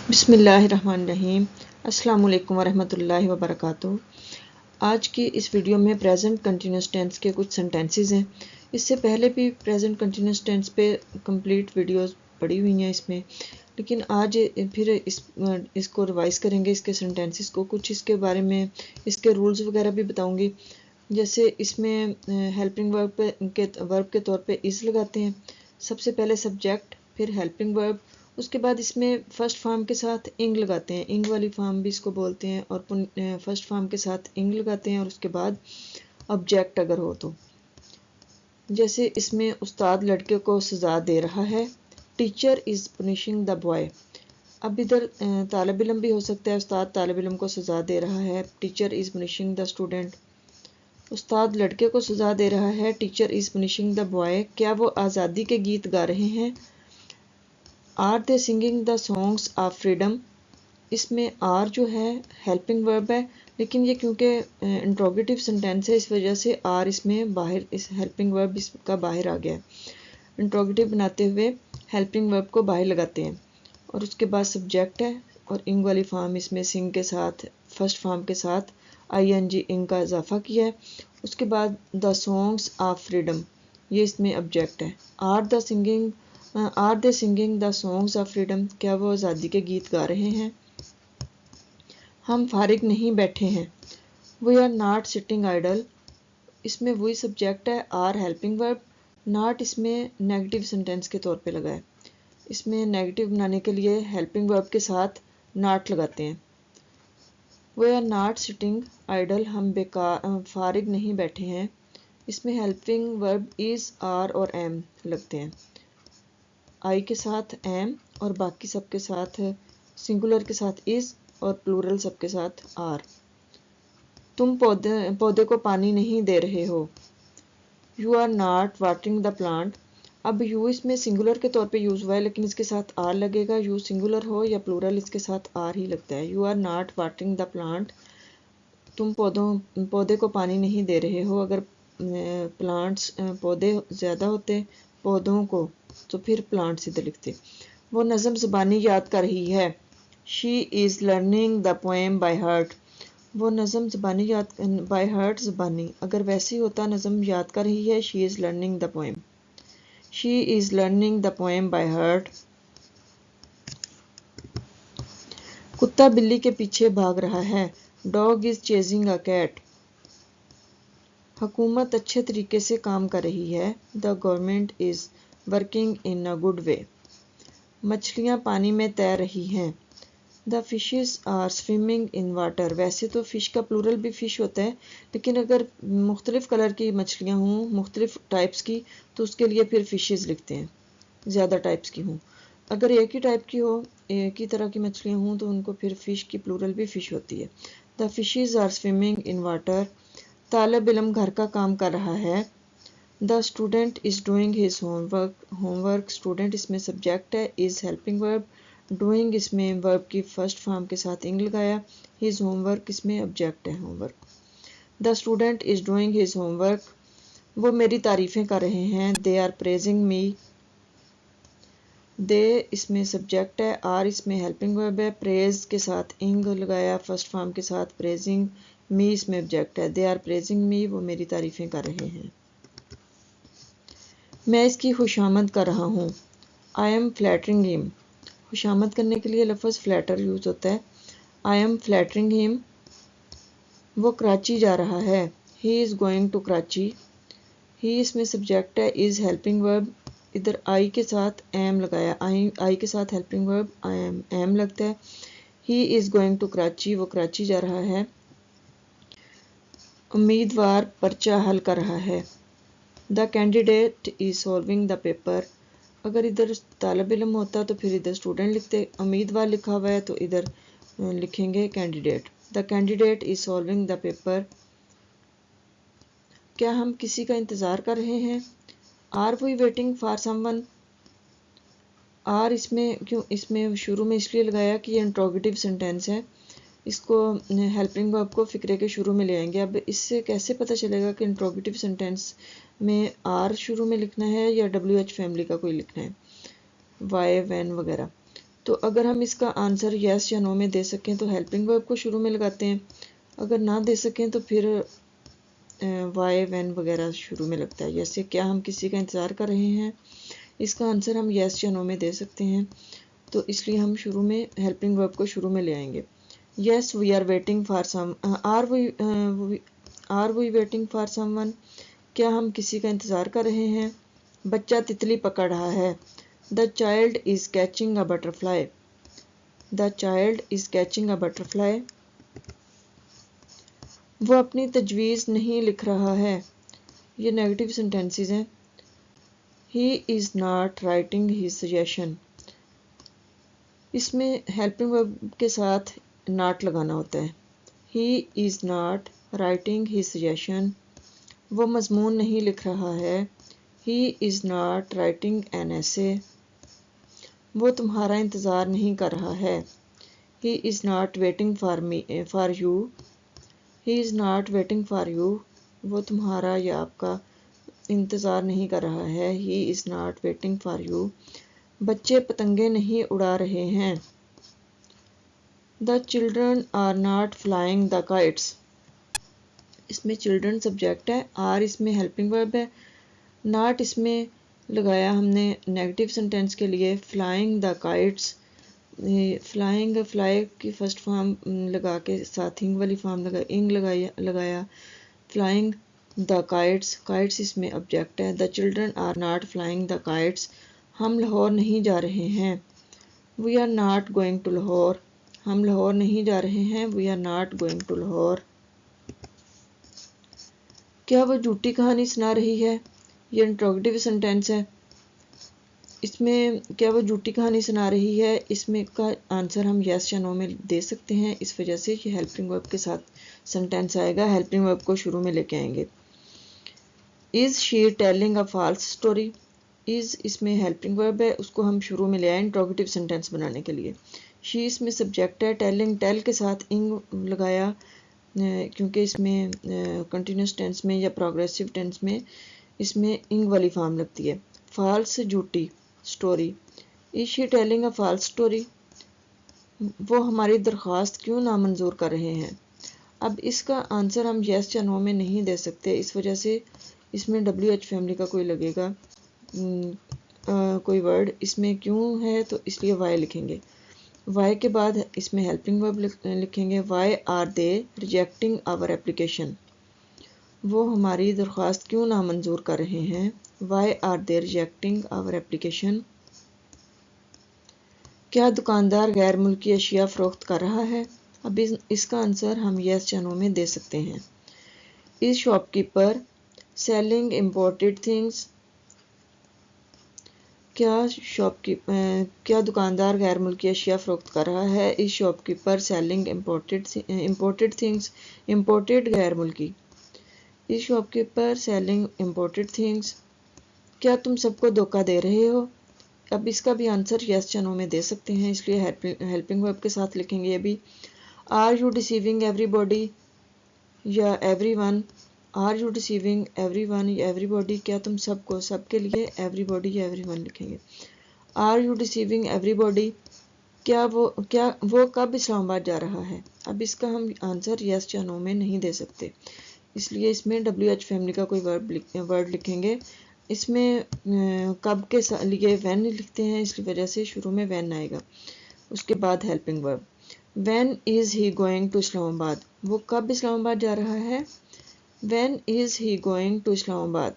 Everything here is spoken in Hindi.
बिस्मिल्लाहिर्रहमानिर्रहीम। अस्सलाम वालेकुम वरहमतुल्लाहि वबरकातुहू। आज की इस वीडियो में प्रेजेंट कंटिन्यूस टेंस के कुछ सेंटेंसेस हैं। इससे पहले भी प्रेजेंट कंटिन्यूस टेंस पे कंप्लीट वीडियोस पड़ी हुई हैं इसमें, लेकिन आज फिर इसको रिवाइज़ करेंगे, इसके सेंटेंसेस को। कुछ इसके बारे में इसके रूल्स वगैरह भी बताऊंगी। जैसे इसमें हेल्पिंग वर्ब के तौर पे इज़ लगाते हैं। सबसे पहले सब्जेक्ट, फिर हेल्पिंग वर्ब, उसके बाद इसमें फर्स्ट फॉर्म के साथ इंग लगाते हैं। इंग वाली फॉर्म भी इसको बोलते हैं। और फर्स्ट फॉर्म के साथ इंग लगाते हैं और उसके बाद ऑब्जेक्ट अगर हो तो। जैसे इसमें उस्ताद लड़के को सज़ा दे रहा है, teacher is punishing the boy. अब इधर तालिब इल्म भी हो सकता है, उस्ताद तालिब इल्म को सज़ा दे रहा है, teacher is punishing the student. उस्ताद लड़के को सज़ा दे रहा है, teacher is punishing the boy. क्या वो आज़ादी के गीत गा रहे हैं? Are they singing the songs of freedom. इसमें आर जो है हेल्पिंग वर्ब है, लेकिन ये क्योंकि इंट्रोगेटिव सेंटेंस है इस वजह से आर इसमें बाहर, इस हेल्पिंग वर्ब इसका बाहर आ गया है। इंट्रोगेटिव बनाते हुए हेल्पिंग वर्ब को बाहर लगाते हैं। और उसके बाद सब्जेक्ट है और इंग वाली फॉर्म इसमें सिंग के साथ, फर्स्ट फॉर्म के साथ ING इंग का इजाफा किया है। उसके बाद द सॉन्ग्स ऑफ फ्रीडम, ये इसमें ऑब्जेक्ट है। Are they singing the songs of freedom. क्या वो आज़ादी के गीत गा रहे हैं? हम फारिग नहीं बैठे हैं। We are not sitting idle. इसमें वही सब्जेक्ट है, आर हेल्पिंग वर्ब, नॉट इसमें नेगेटिव सेंटेंस के तौर पे लगा है। इसमें नेगेटिव बनाने के लिए हेल्पिंग वर्ब के साथ नॉट लगाते हैं। We are not sitting idle, हम बेकार फारिग नहीं बैठे हैं। इसमें हेल्पिंग वर्ब इज़, आर और एम लगते हैं। आई के साथ एम और बाकी सबके साथ, सिंगुलर के साथ इज़ और प्लूरल सबके साथ आर। तुम पौधे को पानी नहीं दे रहे हो। You are not watering the plant. अब यू इसमें सिंगुलर के तौर पे यूज़ हुआ है, लेकिन इसके साथ आर लगेगा। यू सिंगुलर हो या प्लूरल, इसके साथ आर ही लगता है। You are not watering the plant. तुम पौधे को पानी नहीं दे रहे हो। अगर प्लांट्स पौधे ज़्यादा होते पौधों को, तो फिर प्लांट्स इधर लिखते। वो नज़म ज़बानी याद कर रही है। She is learning the poem by heart. वो नज़म ज़बानी याद, बाय हार्ट ज़बानी, अगर वैसे ही होता नज़म याद कर रही है, she is learning the poem. She is learning the poem by heart. कुत्ता बिल्ली के पीछे भाग रहा है। Dog is chasing a cat. हुकूमत अच्छे तरीके से काम कर रही है। The government is working in a good way. मछलियाँ पानी में तैर रही हैं। The fishes are swimming in water. वैसे तो फ़िश का प्लूरल भी फ़िश होता है, लेकिन अगर मुख्तलिफ़ कलर की मछलियाँ हों, मुख्तलिफ़ टाइप्स की, तो उसके लिए फिर फ़िशेस लिखते हैं, ज़्यादा टाइप्स की हों। अगर एक ही टाइप की हो, एक ही तरह की मछलियाँ हों, तो उनको फिर फ़िश की प्लूरल भी फ़िश होती है। The fishes are swimming in water. तालिब इल्म घर का काम कर रहा है। The student is doing his homework. Student इसमें सब्जेक्ट है, इज़ हेल्पिंग वर्ब, डूइंग इसमें वर्ब की फर्स्ट फॉर्म के साथ इंग लगाया। हिज होमवर्क इसमें ऑब्जेक्ट है, homework. The student is doing his homework. वो मेरी तारीफ़ें कर रहे हैं। दे आर प्रेजिंग मी। दे इसमें सब्जेक्ट है, आर इसमें हेल्पिंग वर्ब है, प्रेज के साथ इंग लगाया फर्स्ट फॉर्म के साथ, प्रेजिंग मी इसमें ऑब्जेक्ट है। दे आर प्रेजिंग मी, वो मेरी तारीफ़ें कर रहे हैं। मैं इसकी खुशामद कर रहा हूँ। I am flattering him. खुशामद करने के लिए लफ्ज़ फ्लैटर यूज़ होता है। I am flattering him. वो कराची जा रहा है। He is going to Karachi. He इसमें सब्जेक्ट है, इज़ हेल्पिंग वर्ब, इधर आई के साथ एम लगाया। आई के साथ हेल्पिंग वर्ब आई एम लगता है। He is going to Karachi, वो कराची जा रहा है। उम्मीदवार पर्चा हल कर रहा है। The candidate is solving the paper. अगर इधर तालिब इल्म होता तो फिर इधर स्टूडेंट लिखते, उम्मीदवार लिखा हुआ है तो इधर लिखेंगे candidate. The candidate is solving the paper. क्या हम किसी का इंतज़ार कर रहे हैं? Are we waiting for someone. Are इसमें क्यों, इसमें शुरू में इसलिए लगाया कि ये इंट्रोगेटिव सेंटेंस है, इसको हेल्पिंग वर्ब को फ़िक्रे के शुरू में ले आएंगे। अब इससे कैसे पता चलेगा कि इंट्रोगेटिव सेंटेंस में आर शुरू में लिखना है या WH फैमिली का कोई लिखना है, वाई वैन वगैरह। तो अगर हम इसका आंसर यस या नो में दे सकें तो हेल्पिंग वर्ब को शुरू में लगाते हैं, अगर ना दे सकें तो फिर वाई व्हेन वगैरह शुरू में लगता है। जैसे क्या हम किसी का इंतज़ार कर रहे हैं, इसका आंसर हम यस या नो में दे सकते हैं, तो इसलिए हम शुरू में हेल्पिंग वर्ब को शुरू में ले आएंगे। Yes we are waiting for some, are we waiting for someone, क्या हम किसी का इंतज़ार कर रहे हैं। बच्चा तितली पकड़ रहा है। The child is catching a butterfly, the child is catching a butterfly. वो अपनी तजवीज़ नहीं लिख रहा है, ये नेगेटिव सेंटेंसेस हैं। He is not writing his suggestion, इसमें हेल्पिंग वर्ब के साथ नॉट लगाना होता है। He is not writing his suggestion, वो मजमून नहीं लिख रहा है। He is not writing an essay, वो तुम्हारा इंतज़ार नहीं कर रहा है। He is not waiting for you, he is not waiting for you, वो तुम्हारा या आपका इंतज़ार नहीं कर रहा है। He is not waiting for you. बच्चे पतंगे नहीं उड़ा रहे हैं। The children are not flying the kites, इसमें चिल्ड्रन सब्जेक्ट है, आर इसमें हेल्पिंग वर्ब है, नॉट इसमें लगाया हमने नेगेटिव सेंटेंस के लिए। Flying the kites, flying fly की फर्स्ट फॉर्म लगा के साथ इंग वाली फॉर्म लगाया फ्लाइंग द काइट्स, काइट्स इसमें ऑब्जेक्ट है। The children are not flying the kites, हम लाहौर नहीं जा रहे हैं। We are not going to Lahore, हम लाहौर नहीं जा रहे हैं। We are not going to Lahore. क्या वो झूठी कहानी सुना रही है, ये इंट्रोगेटिव सेंटेंस है। इसमें क्या वो झूठी कहानी सुना रही है, इसमें का आंसर हम यस या नो में दे सकते हैं, इस वजह से ये हेल्पिंग वर्ब के साथ सेंटेंस आएगा। हेल्पिंग वर्ब को शुरू में लेके आएंगे। Is she telling a false story, is इसमें हेल्पिंग वर्ब है, उसको हम शुरू में ले आए इंट्रोगेटिव सेंटेंस बनाने के लिए। शी इसमें सब्जेक्ट है, टेलिंग टेल के साथ इंग लगाया क्योंकि इसमें कंटिन्यूस टेंस में या प्रोग्रेसिव टेंस में इसमें इंग वाली फॉर्म लगती है। फॉल्स झूठी, story, is she telling a false story, वो हमारी दरख्वास्त क्यों नामंजूर कर रहे हैं। अब इसका आंसर हम यस या नो में नहीं दे सकते, इस वजह से इसमें WH फैमिली का कोई लगेगा कोई वर्ड, इसमें क्यों है तो इसलिए वाई लिखेंगे। वाई के बाद इसमें हेल्पिंग वर्ब लिखेंगे। Why are they rejecting our application, वो हमारी दरख्वास्त क्यों नामंजूर कर रहे हैं। Why are they rejecting our application. क्या दुकानदार गैर मुल्की अशिया फ़रोख्त कर रहा है, अब इसका आंसर हम यस या नो में दे सकते हैं। Is shopkeeper selling imported things, क्या दुकानदार गैर मुल्की अशिया फ़रोख्त कर रहा है। Is shopkeeper selling imported things, imported गैर मुल्की। Is shopkeeper selling imported things. क्या तुम सबको धोखा दे रहे हो, अब इसका भी आंसर यस या नो में दे सकते हैं, इसलिए हेल्पिंग वर्ब के साथ लिखेंगे ये भी। आर यू डिसीविंग एवरीबॉडी या everyone, are you deceiving everyone या एवरीबॉडी, क्या तुम सबको, सबके लिए एवरीबॉडी या एवरीवन लिखेंगे। आर यू डिसीविंग एवरीबॉडी, क्या वो कब इस्लामाबाद जा रहा है, अब इसका हम आंसर यस या नो में नहीं दे सकते, इसलिए इसमें WH फैमिली का कोई वर्ड लिखेंगे। इसमें कब के लिए वैन लिखते हैं, इस वजह से शुरू में वैन आएगा। उसके बाद helping verb. When is he going to Islamabad, वो कब इस्लामाबाद जा रहा है। When is he going to Islamabad,